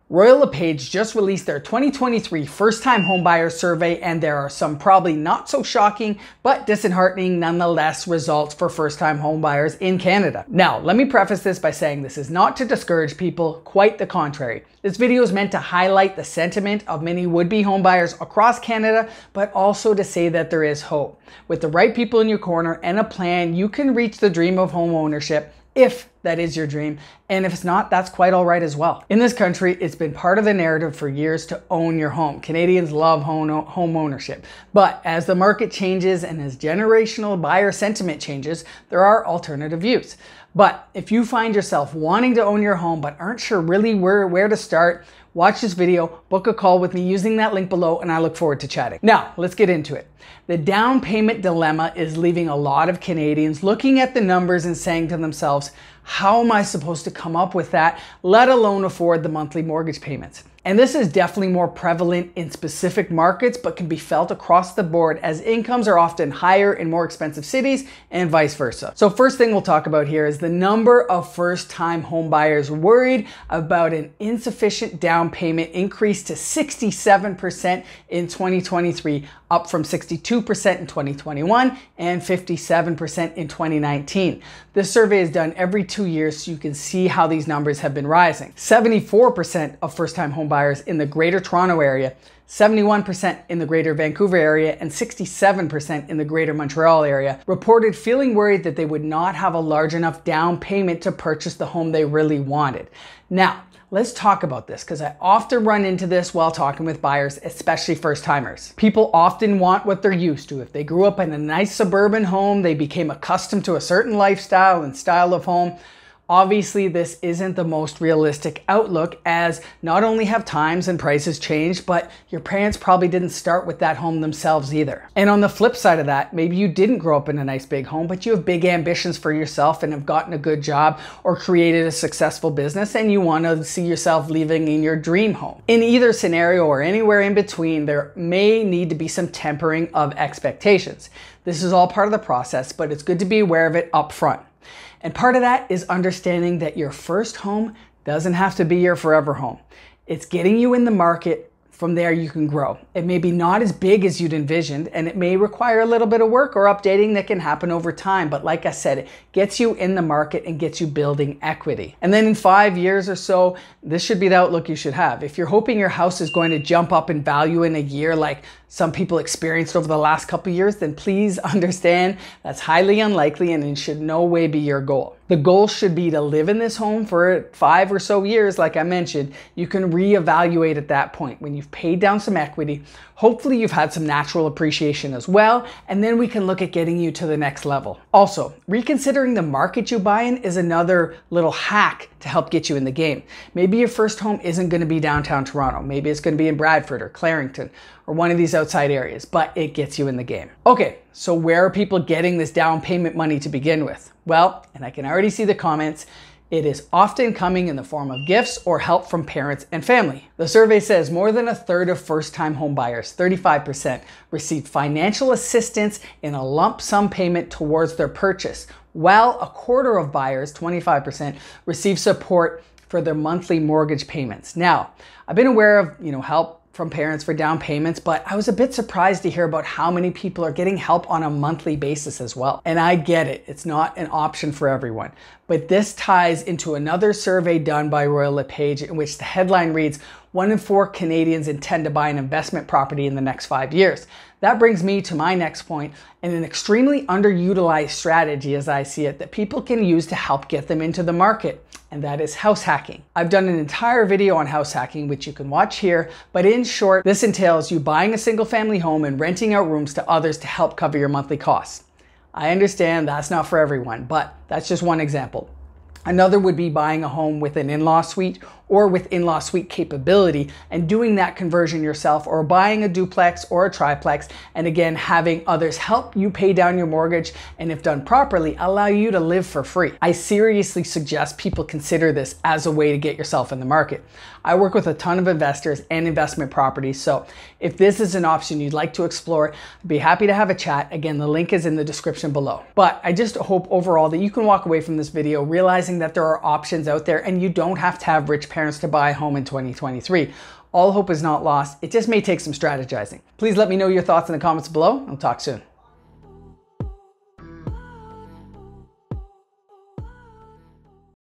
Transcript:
Royal LePage just released their 2023 first-time homebuyer survey, and there are some probably not so shocking but disheartening nonetheless results for first-time homebuyers in Canada. Now, let me preface this by saying this is not to discourage people, quite the contrary. This video is meant to highlight the sentiment of many would-be homebuyers across Canada, but also to say that there is hope. With the right people in your corner and a plan, you can reach the dream of home ownership, if that is your dream, and if it's not, that's quite all right as well. In this country, it's been part of the narrative for years to own your home. Canadians love home ownership, but as the market changes and as generational buyer sentiment changes, there are alternative views. But if you find yourself wanting to own your home but aren't sure really where to start, watch this video, book a call with me using that link below, and I look forward to chatting. Now, let's get into it. The down payment dilemma is leaving a lot of Canadians looking at the numbers and saying to themselves, how am I supposed to come up with that, let alone afford the monthly mortgage payments? And this is definitely more prevalent in specific markets, but can be felt across the board as incomes are often higher in more expensive cities and vice versa. So first thing we'll talk about here is the number of first-time home buyers worried about an insufficient down payment increased to 67% in 2023, up from 62% in 2021 and 57% in 2019. This survey is done every 2 years, so you can see how these numbers have been rising. 74% of first-time home buyers in the Greater Toronto area, 71% in the Greater Vancouver area, and 67% in the Greater Montreal area reported feeling worried that they would not have a large enough down payment to purchase the home they really wanted. Now, let's talk about this because I often run into this while talking with buyers, especially first-timers. People often want what they're used to. If they grew up in a nice suburban home, they became accustomed to a certain lifestyle and style of home. Obviously, this isn't the most realistic outlook, as not only have times and prices changed, but your parents probably didn't start with that home themselves either. And on the flip side of that, maybe you didn't grow up in a nice big home, but you have big ambitions for yourself and have gotten a good job or created a successful business, and you want to see yourself living in your dream home. In either scenario or anywhere in between, there may need to be some tempering of expectations. This is all part of the process, but it's good to be aware of it up front. And part of that is understanding that your first home doesn't have to be your forever home. It's getting you in the market. From there, you can grow. It may be not as big as you'd envisioned, and it may require a little bit of work or updating that can happen over time. But like I said, it gets you in the market and gets you building equity. And then in 5 years or so, this should be the outlook you should have. If you're hoping your house is going to jump up in value in a year like some people experienced over the last couple of years, then please understand that's highly unlikely and it should no way be your goal. The goal should be to live in this home for 5 or so years, like I mentioned. You can reevaluate at that point when you've paid down some equity. Hopefully you've had some natural appreciation as well, and then we can look at getting you to the next level. Also, reconsidering the market you buy in is another little hack to help get you in the game. Maybe your first home isn't going to be downtown Toronto. Maybe it's going to be in Bradford or Clarington or one of these outside areas, but it gets you in the game. Okay, so where are people getting this down payment money to begin with? Well, and I can already see the comments, it is often coming in the form of gifts or help from parents and family. The survey says more than a third of first-time home buyers, 35%, received financial assistance in a lump sum payment towards their purchase, while a quarter of buyers, 25%, received support for their monthly mortgage payments. Now, I've been aware of, help from parents for down payments, but I was a bit surprised to hear about how many people are getting help on a monthly basis as well. And I get it, it's not an option for everyone. But this ties into another survey done by Royal LePage in which the headline reads, 1 in 4 Canadians intend to buy an investment property in the next 5 years. That brings me to my next point, and an extremely underutilized strategy as I see it that people can use to help get them into the market, and that is house hacking. I've done an entire video on house hacking, which you can watch here, but in short, this entails you buying a single family home and renting out rooms to others to help cover your monthly costs. I understand that's not for everyone, but that's just one example. Another would be buying a home with an in-law suite or with in-law suite capability and doing that conversion yourself, or buying a duplex or a triplex and again having others help you pay down your mortgage and, if done properly, allow you to live for free. I seriously suggest people consider this as a way to get yourself in the market. I work with a ton of investors and investment properties, so if this is an option you'd like to explore, I'd be happy to have a chat. Again, the link is in the description below. But I just hope overall that you can walk away from this video realizing that there are options out there and you don't have to have rich parents parents to buy a home in 2023. All hope is not lost. It just may take some strategizing. Please let me know your thoughts in the comments below. I'll talk soon.